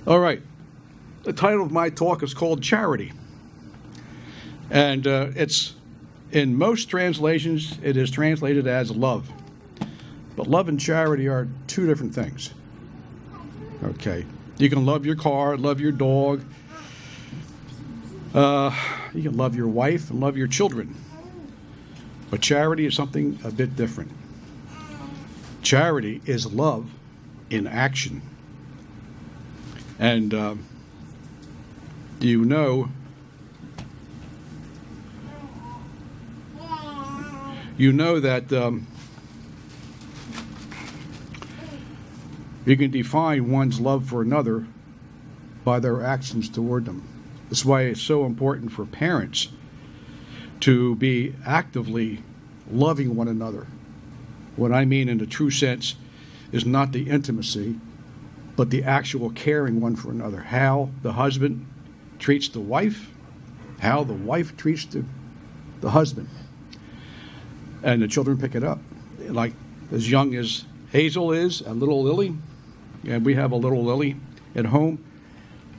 All right. The title of my talk is called Charity. And it's, in most translations, it is translated as love. But love and charity are two different things. Okay. You can love your car, love your dog. You can love your wife and love your children. But charity is something a bit different. Charity is love in action. And you know that you can define one's love for another by their actions toward them. That's why it's so important for parents to be actively loving one another. What I mean in the true sense is not the intimacy, but the actual caring one for another. How the husband treats the wife, how the wife treats the husband. And the children pick it up. Like as young as Hazel is, and little Lily, and we have a little Lily at home,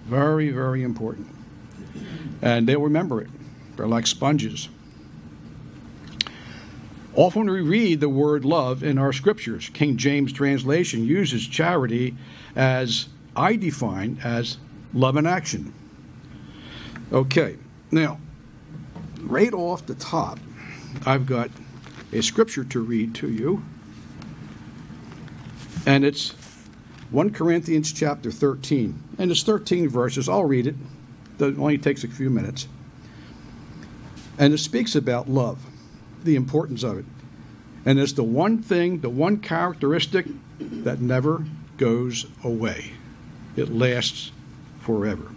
very, very important. And they'll remember it. They're like sponges. Often we read the word love in our scriptures. King James translation uses charity as I define as love in action. Okay, now, right off the top, I've got a scripture to read to you, and it's 1 Corinthians chapter 13, and it's 13 verses. I'll read it. It only takes a few minutes. And it speaks about love, the importance of it. And it's the one thing, the one characteristic that never goes away. It lasts forever.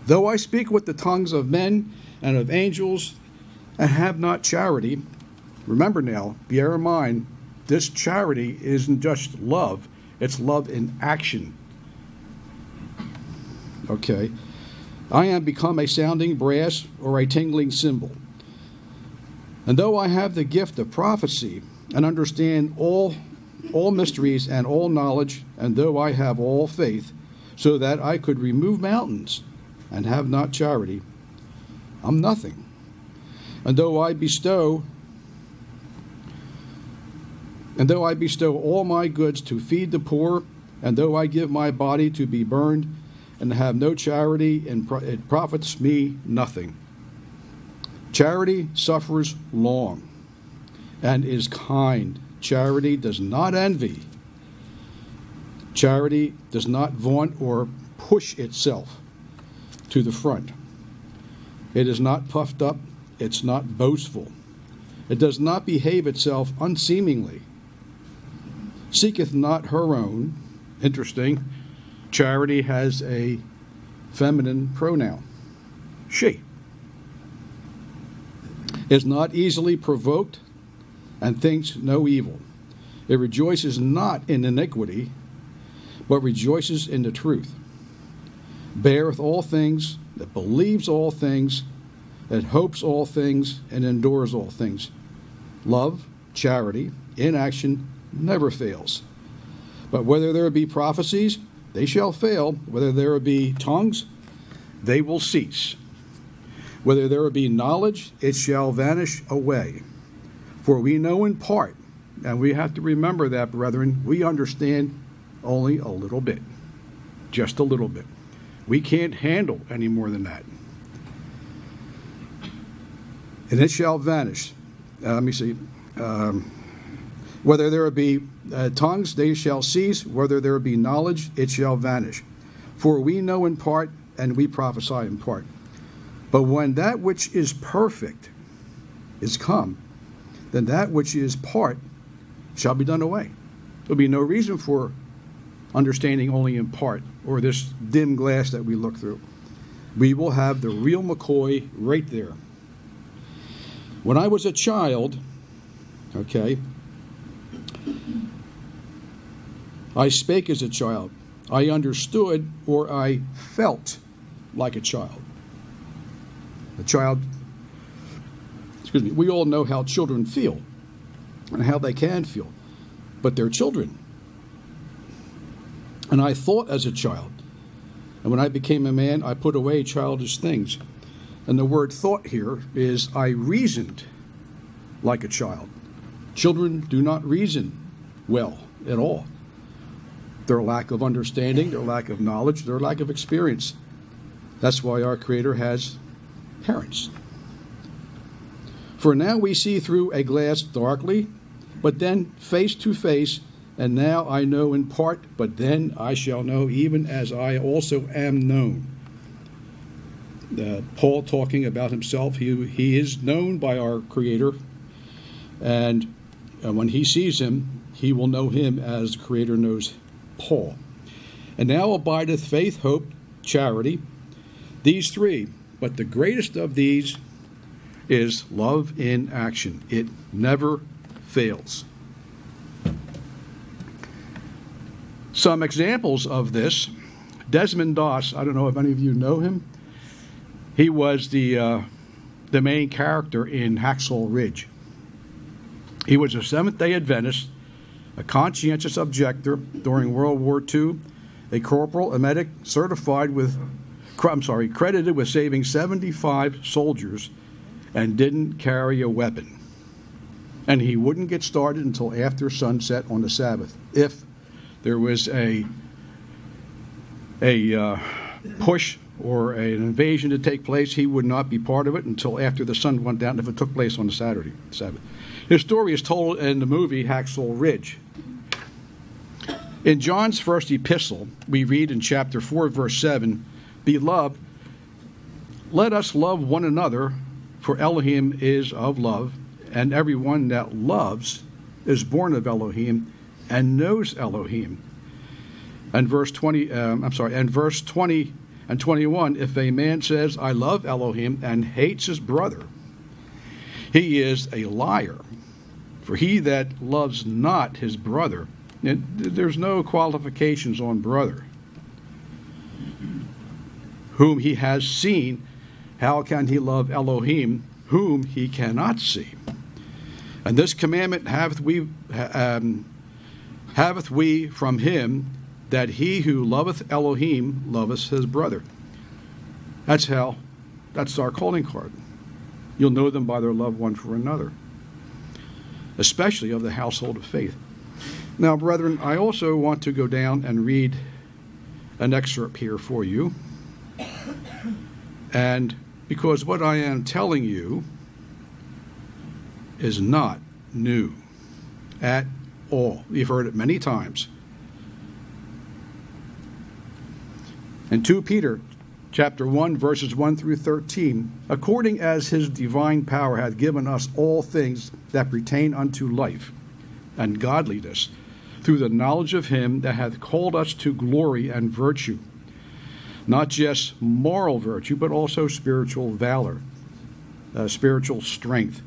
Though I speak with the tongues of men and of angels and have not charity, remember now, bear in mind, this charity isn't just love, it's love in action. Okay. I am become a sounding brass or a tingling cymbal. And though I have the gift of prophecy and understand all mysteries and all knowledge, and though I have all faith, so that I could remove mountains and have not charity, I'm nothing. And though I bestow all my goods to feed the poor, and though I give my body to be burned, and have no charity, it profits me nothing. Charity suffers long and is kind. Charity does not envy. Charity does not vaunt or push itself to the front. It is not puffed up. It's not boastful. It does not behave itself unseemingly. Seeketh not her own. Interesting. Charity has a feminine pronoun. She. Is not easily provoked and thinks no evil. It rejoices not in iniquity, but rejoices in the truth. Beareth all things, that believes all things, that hopes all things, and endures all things. Love, charity, in action, never fails. But whether there be prophecies, they shall fail. Whether there be tongues, they will cease. Whether there be knowledge, it shall vanish away. For we know in part, and we have to remember that, brethren, we understand only a little bit. Just a little bit. We can't handle any more than that. And it shall vanish. Let me see. Whether there be tongues, they shall cease. Whether there be knowledge, it shall vanish. For we know in part, and we prophesy in part. But when that which is perfect is come, then that which is part shall be done away. There will be no reason for understanding only in part, or this dim glass that we look through. We will have the real McCoy right there. When I was a child, okay, I spake as a child. I understood, or I felt like a child. We all know how children feel and how they can feel, but they're children. And I thought as a child, And when I became a man, I put away childish things. And the word thought here is I reasoned like a child. Children do not reason well at all. Their lack of understanding, their lack of knowledge, their lack of experience. That's why our Creator has parents. For now we see through a glass darkly, but then face to face, and now I know in part, but then I shall know even as I also am known. Paul talking about himself, he is known by our Creator, and when he sees him, he will know him as the Creator knows Paul. And now abideth faith, hope, charity, these three, but the greatest of these is love in action. It never fails. Some examples of this. Desmond Doss, I don't know if any of you know him. He was the main character in Hacksaw Ridge. He was a Seventh-day Adventist, a conscientious objector during World War II, a corporal, a medic, credited with saving 75 soldiers, and didn't carry a weapon. And he wouldn't get started until after sunset on the Sabbath. If there was a push or an invasion to take place, he would not be part of it until after the sun went down if it took place on the Sabbath. His story is told in the movie Hacksaw Ridge. In John's first epistle, we read in chapter 4, verse 7, Beloved, let us love one another, for Elohim is of love, and everyone that loves is born of Elohim and knows Elohim. And verse 20 and 21, if a man says, I love Elohim, and hates his brother, he is a liar. For he that loves not his brother, there's no qualifications on brother, whom he has seen, how can he love Elohim, whom he cannot see? And this commandment haveth we from him, that he who loveth Elohim loveth his brother. That's our calling card. You'll know them by their love one for another, especially of the household of faith. Now, brethren, I also want to go down and read an excerpt here for you. And because what I am telling you is not new at all. You've heard it many times. In 2 Peter chapter 1, verses 1 through 13, according as his divine power hath given us all things that pertain unto life and godliness, through the knowledge of him that hath called us to glory and virtue, not just moral virtue, but also spiritual valor, spiritual strength,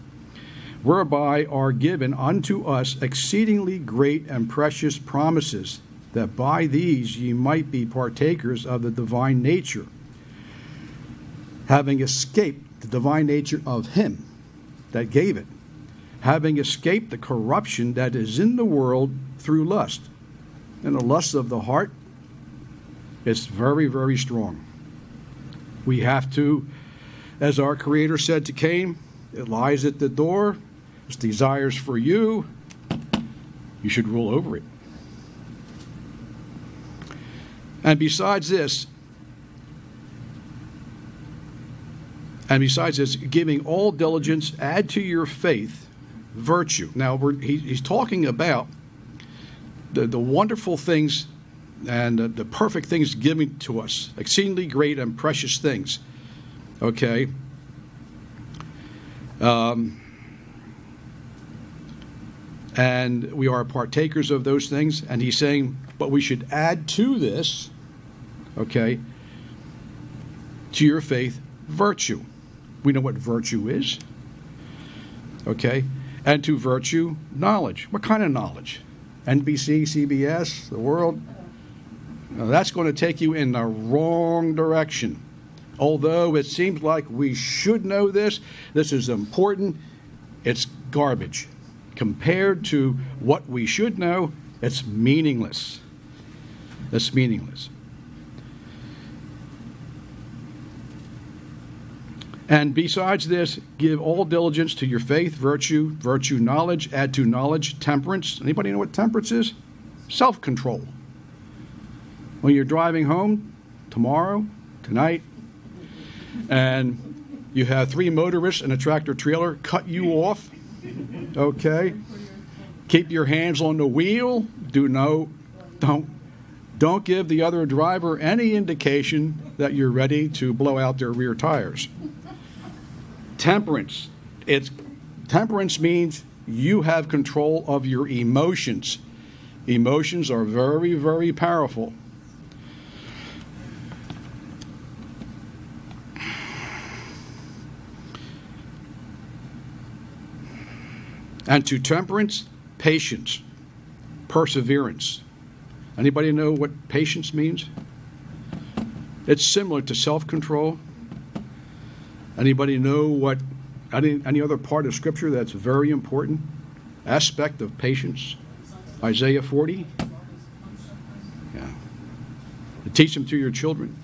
whereby are given unto us exceedingly great and precious promises, that by these ye might be partakers of the divine nature, having escaped the divine nature of him that gave it, having escaped the corruption that is in the world through lust. And the lust of the heart is very, very strong. We have to, as our Creator said to Cain, it lies at the door, its desires for you, you should rule over it. And besides this, giving all diligence, add to your faith virtue. Now, he's talking about the wonderful things and the perfect things given to us, exceedingly great and precious things. Okay? And we are partakers of those things. And he's saying, but we should add to this, okay, to your faith, virtue. We know what virtue is. Okay? And to virtue, knowledge. What kind of knowledge? NBC, CBS, the world? Now, that's going to take you in the wrong direction. Although it seems like we should know this is important, it's garbage. Compared to what we should know, it's meaningless. It's meaningless. And besides this, give all diligence to your faith, virtue knowledge, add to knowledge temperance. Anybody know what temperance is? Self-control. When you're driving home tomorrow, tonight, and you have 3 motorists and a tractor trailer cut you off, okay? Keep your hands on the wheel. Don't give the other driver any indication that you're ready to blow out their rear tires. Temperance. Temperance means you have control of your emotions. Emotions are very, very powerful. And to temperance, patience, perseverance. Anybody know what patience means? It's similar to self-control. Anybody know what any other part of Scripture that's a very important aspect of patience? Isaiah 40. Yeah. To teach them to your children.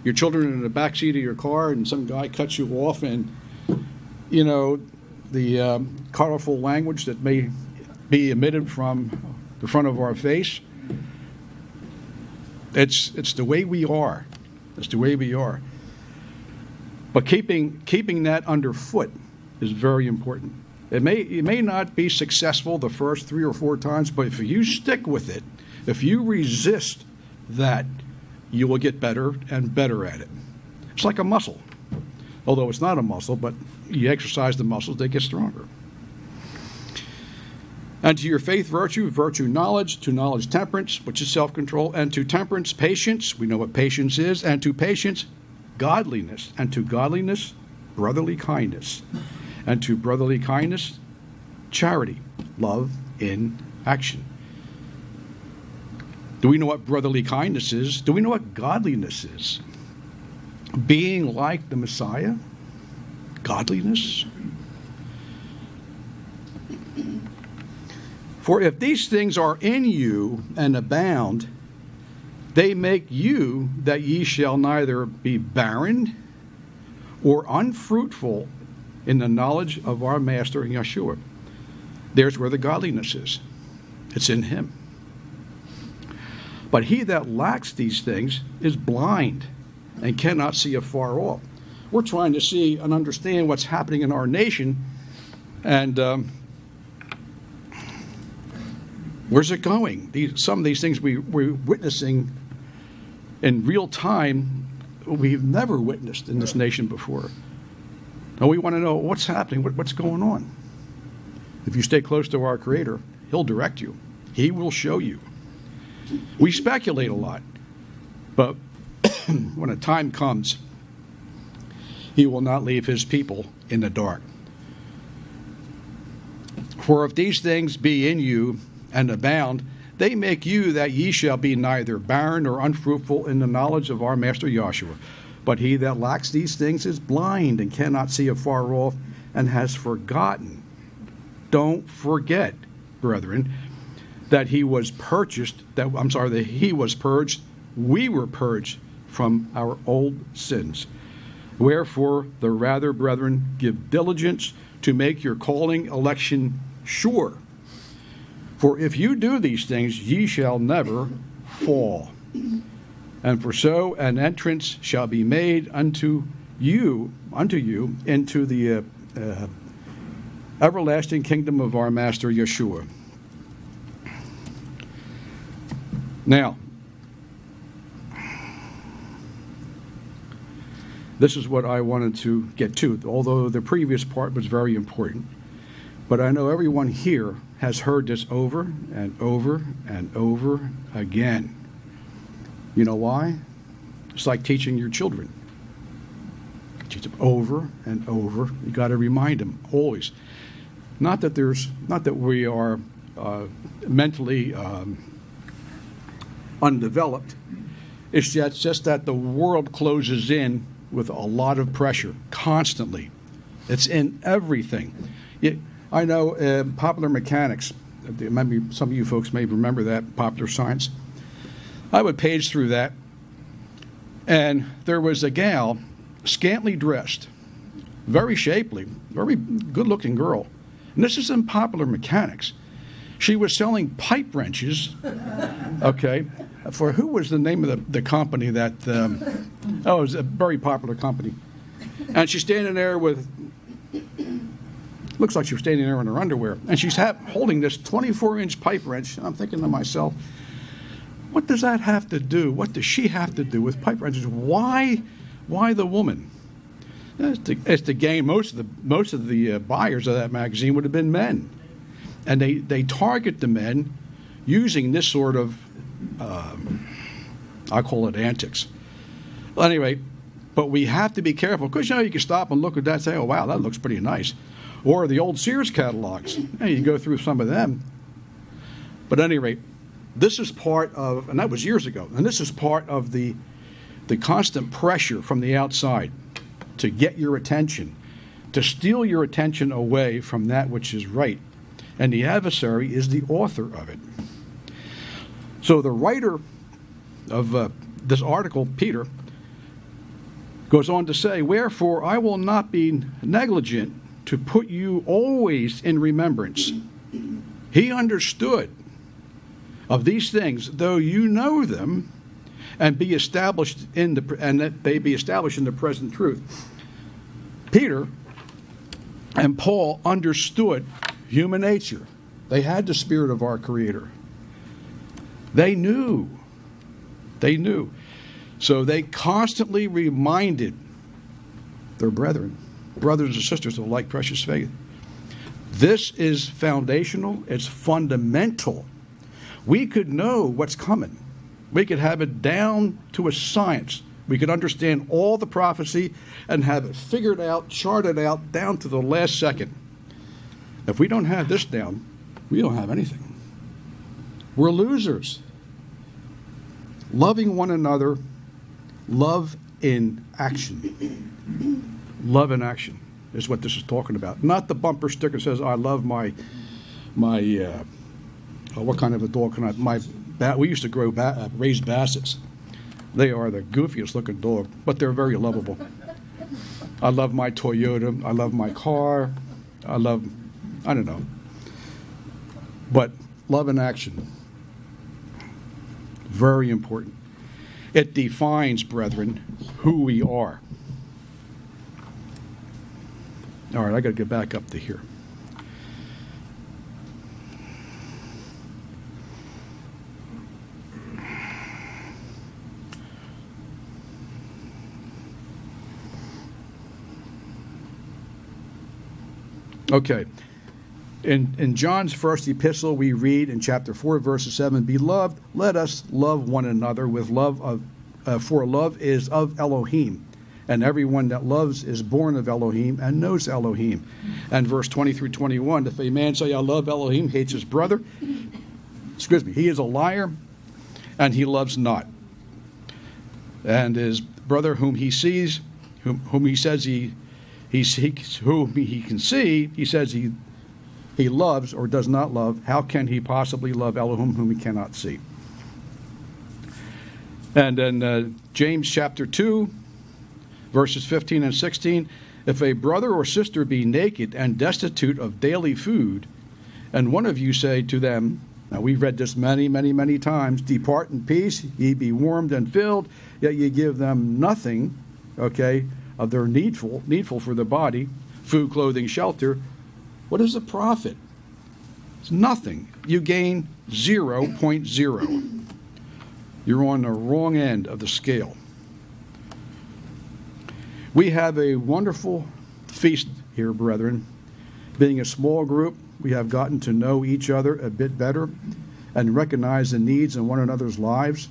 Your children are in the back seat of your car, and some guy cuts you off, and the colorful language that may be emitted from the front of our face. It's the way we are. It's the way we are. But keeping that underfoot is very important. It may not be successful the first 3 or 4 times, but if you stick with it, if you resist that, you will get better and better at it. It's like a muscle. Although it's not a muscle, but you exercise the muscles, they get stronger. And to your faith, virtue knowledge, to knowledge temperance, which is self-control, and to temperance, patience, we know what patience is, and to patience, godliness, and to godliness, brotherly kindness, and to brotherly kindness, charity, love in action. Do we know what brotherly kindness is? Do we know what godliness is? Being like the Messiah? Godliness? For if these things are in you and abound, they make you that ye shall neither be barren or unfruitful in the knowledge of our Master Yeshua. There's where the godliness is. It's in him. But he that lacks these things is blind and cannot see afar off. We're trying to see and understand what's happening in our nation, and where's it going? Some of these things we're witnessing in real time, we've never witnessed in this nation before. And we want to know what's happening, what's going on. If you stay close to our Creator, he'll direct you. He will show you. We speculate a lot, but when a time comes, he will not leave his people in the dark. For if these things be in you and abound, they make you that ye shall be neither barren nor unfruitful in the knowledge of our Master Yeshua. But he that lacks these things is blind and cannot see afar off and has forgotten. Don't forget, brethren, that he was purged, we were purged from our old sins. Wherefore, the rather, brethren, give diligence to make your calling election sure. For if you do these things, ye shall never fall. And for so an entrance shall be made unto you into the everlasting kingdom of our Master Yeshua. Now, this is what I wanted to get to, although the previous part was very important. But I know everyone here has heard this over and over and over again. You know why? It's like teaching your children. Teach them over and over. You got to remind them always. Not that we are mentally undeveloped. It's just that the world closes in with a lot of pressure constantly. It's in everything. I know Popular Mechanics. Maybe some of you folks may remember that, Popular Science. I would page through that, and there was a gal, scantily dressed, very shapely, very good-looking girl. And this is in Popular Mechanics. She was selling pipe wrenches, okay, for who was the name of the company that, it was a very popular company. And she's standing there with, looks like she was standing there in her underwear, and she's holding this 24-inch pipe wrench. And I'm thinking to myself, what does that have to do? What does she have to do with pipe wrenches? Why the woman? It's to gain. Most of the buyers of that magazine would have been men, and they target the men using this sort of I call it antics. Well, anyway, but we have to be careful because you can stop and look at that and say, oh wow, that looks pretty nice, or the old Sears catalogs. You go through some of them. But at any rate, this is part of, and that was years ago, and this is part of the constant pressure from the outside to get your attention, to steal your attention away from that which is right. And the adversary is the author of it. So the writer of this article, Peter, goes on to say, wherefore I will not be negligent to put you always in remembrance. He understood of these things, though you know them, and be established and that they be established in the present truth. Peter and Paul understood human nature. They had the spirit of our Creator. They knew. So they constantly reminded their brethren, brothers and sisters of like precious faith. This is foundational. It's fundamental. We could know what's coming. We could have it down to a science. We could understand all the prophecy and have it figured out, charted out, down to the last second. If we don't have this down, we don't have anything. We're losers. Loving one another, love in action. Love in action is what this is talking about. Not the bumper sticker that says, I love my what kind of a dog can I, we used to raise Bassets. They are the goofiest looking dog, but they're very lovable. I love my Toyota. I love my car. I don't know. But love in action. Very important. It defines, brethren, who we are. All right, I got to get back up to here. Okay. In John's first epistle, we read in chapter 4, verse 7, Beloved, let us love one another with love for love is of Elohim, and everyone that loves is born of Elohim and knows Elohim. And verse 20 through 21, if a man say, I love Elohim, hates his brother, he is a liar, and he loves not. And his brother whom he sees, whom he says he seeks, whom he can see, he says he loves or does not love. How can he possibly love Elohim whom he cannot see? And then James chapter 2, verses 15 and 16, if a brother or sister be naked and destitute of daily food, and one of you say to them, now we've read this many, many, many times, depart in peace, ye be warmed and filled, yet ye give them nothing, of their needful for the body, food, clothing, shelter. What is the profit? It's nothing. You gain 0.0. You're on the wrong end of the scale. We have a wonderful feast here, brethren. Being a small group, we have gotten to know each other a bit better and recognize the needs in one another's lives.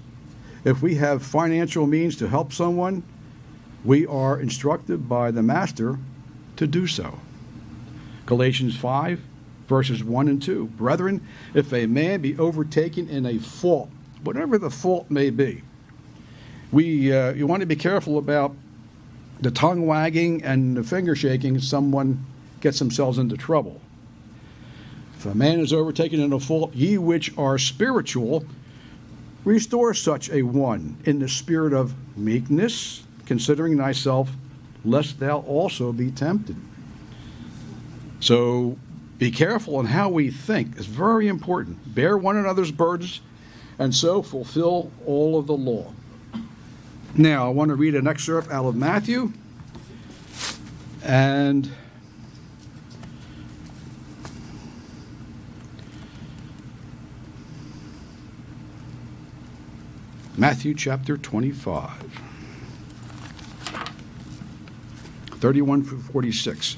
If we have financial means to help someone, we are instructed by the Master to do so. Galatians 5, verses 1 and 2. Brethren, if a man be overtaken in a fault, whatever the fault may be, you want to be careful about the tongue wagging and the finger shaking. Someone gets themselves into trouble. If a man is overtaken in a fault, ye which are spiritual, restore such a one in the spirit of meekness, considering thyself lest thou also be tempted. So be careful in how we think. It's very important. Bear one another's burdens, and so fulfill all of the law. Now, I want to read an excerpt out of Matthew, and Matthew chapter 25, 31 through 46.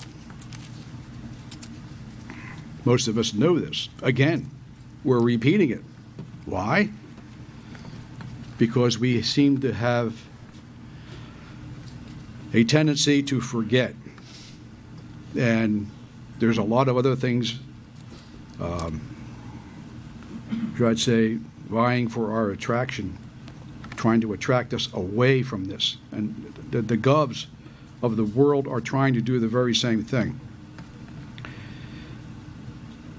Most of us know this. Again, we're repeating it. Why? Because we seem to have a tendency to forget. And there's a lot of other things, I'd say, vying for our attraction, trying to attract us away from this. And the govs of the world are trying to do the very same thing.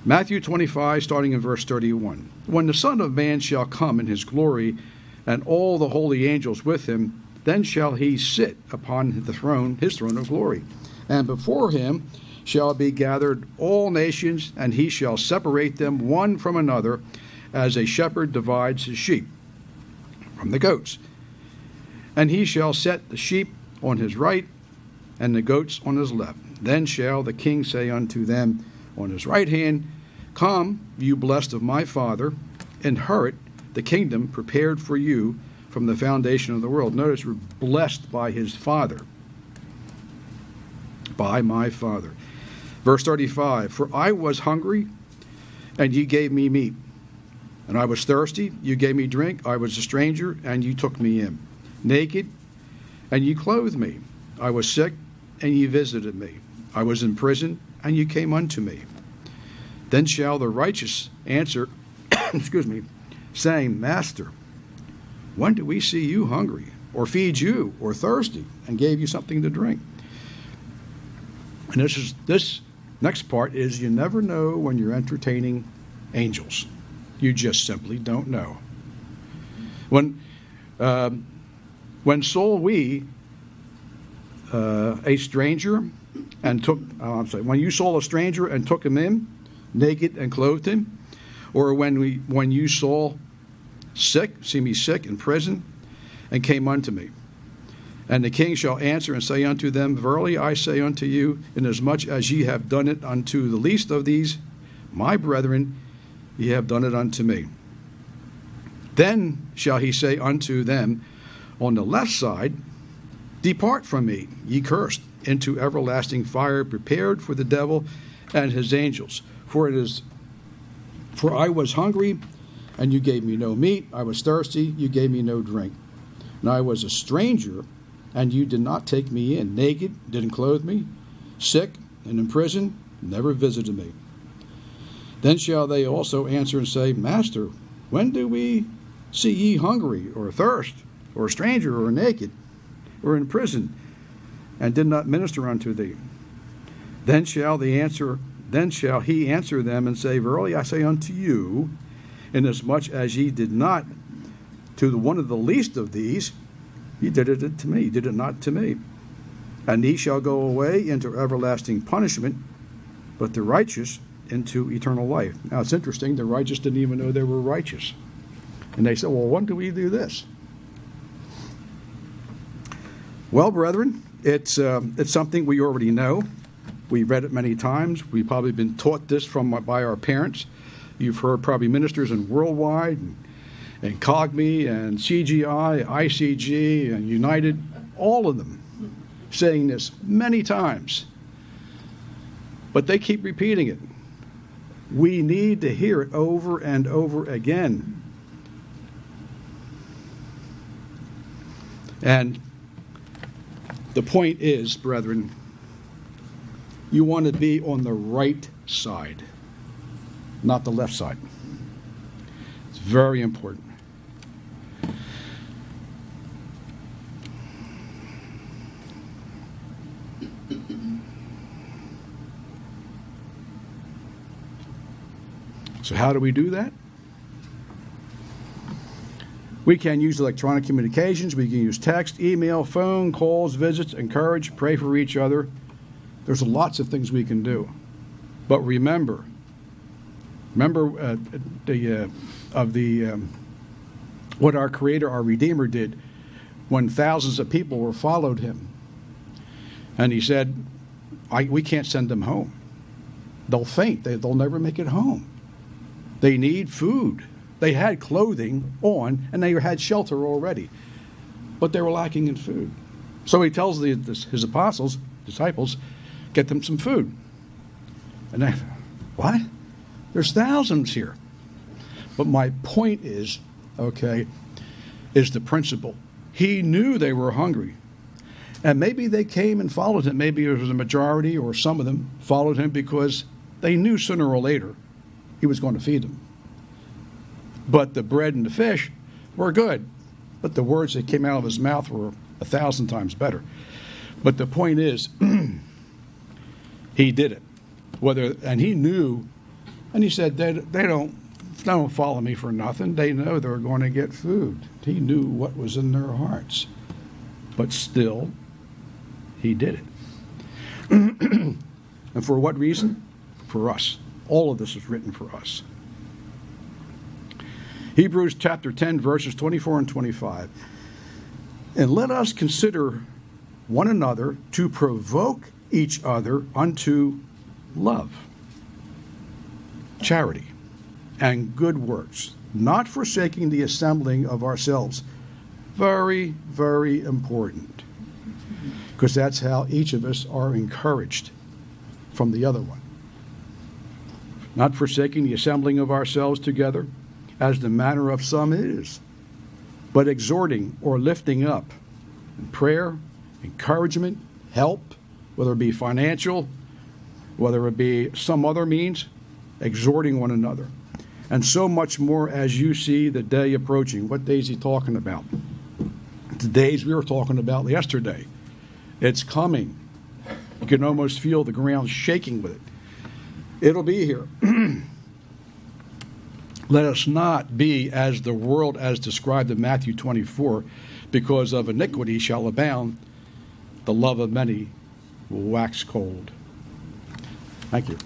Matthew 25, starting in verse 31. When the Son of Man shall come in his glory, and all the holy angels with him, then shall he sit upon the throne, his throne of glory. And before him shall be gathered all nations, and he shall separate them one from another, as a shepherd divides his sheep from the goats. And he shall set the sheep on his right, and the goats on his left. Then shall the king say unto them on his right hand, Come, you blessed of my Father, inherit the kingdom prepared for you from the foundation of the world. Notice we're blessed by his Father. By my Father. Verse 35, For I was hungry, and ye gave me meat. And I was thirsty, you gave me drink. I was a stranger, and you took me in. Naked, and you clothed me. I was sick, and ye visited me. I was in prison, and you came unto me. Then shall the righteous answer, saying, Master, when do we see you hungry, or feed you, or thirsty, and gave you something to drink? And this next part is you never know when you're entertaining angels. You just simply don't know. When saw we a stranger and took, when you saw a stranger and took him in, naked and clothed him, or when you saw see me sick in prison, and came unto me. And the king shall answer and say unto them, Verily I say unto you, inasmuch as ye have done it unto the least of these, my brethren, ye have done it unto me. Then shall he say unto them on the left side, Depart from me, ye cursed, into everlasting fire prepared for the devil and his angels. For I was hungry, and you gave me no meat. I was thirsty, you gave me no drink. And I was a stranger, and you did not take me in. Naked, didn't clothe me. Sick, and in prison, never visited me. Then shall they also answer and say, Master, when do we see ye hungry, or thirst, or a stranger, or naked, or in prison, and did not minister unto thee? Then shall he answer them and say, Verily I say unto you, inasmuch as ye did not to one of the least of these, ye did it to me, did it not to me. And ye shall go away into everlasting punishment, but the righteous into eternal life. Now it's interesting, the righteous didn't even know they were righteous. And they said, well, when do we do this? Well, brethren, it's something we already know. We've read it many times. We've probably been taught this by our parents. You've heard probably ministers in Worldwide and COGME and CGI, ICG and United, all of them saying this many times. But they keep repeating it. We need to hear it over and over again. And the point is, brethren, you want to be on the right side, not the left side. It's very important. So how do we do that? We can use electronic communications. We can use text, email, phone, calls, visits, encourage, pray for each other. There's lots of things we can do. But remember what our Creator, our Redeemer did when thousands of people followed him. And he said, we can't send them home. They'll faint. They'll never make it home. They need food. They had clothing on, and they had shelter already. But they were lacking in food. So he tells his disciples, get them some food. And they, what? There's thousands here. But my point is, is the principle. He knew they were hungry. And maybe they came and followed him. Maybe it was a majority or some of them followed him because they knew sooner or later he was going to feed them. But the bread and the fish were good. But the words that came out of his mouth were 1,000 times better. But the point is, he did it. And he knew, and he said, they don't follow me for nothing. They know they're going to get food. He knew what was in their hearts. But still, he did it. And for what reason? For us. All of this is written for us. Hebrews chapter 10, verses 24 and 25. And let us consider one another to provoke each other unto love, charity, and good works, not forsaking the assembling of ourselves. Very, very important. Because that's how each of us are encouraged from the other one. Not forsaking the assembling of ourselves together, as the manner of some is, but exhorting or lifting up in prayer, encouragement, help, whether it be financial, whether it be some other means, exhorting one another. And so much more as you see the day approaching. What day is he talking about? The days we were talking about yesterday. It's coming. You can almost feel the ground shaking with it. It'll be here. Let us not be as the world as described in Matthew 24, because of iniquity shall abound, the love of many will wax cold. Thank you.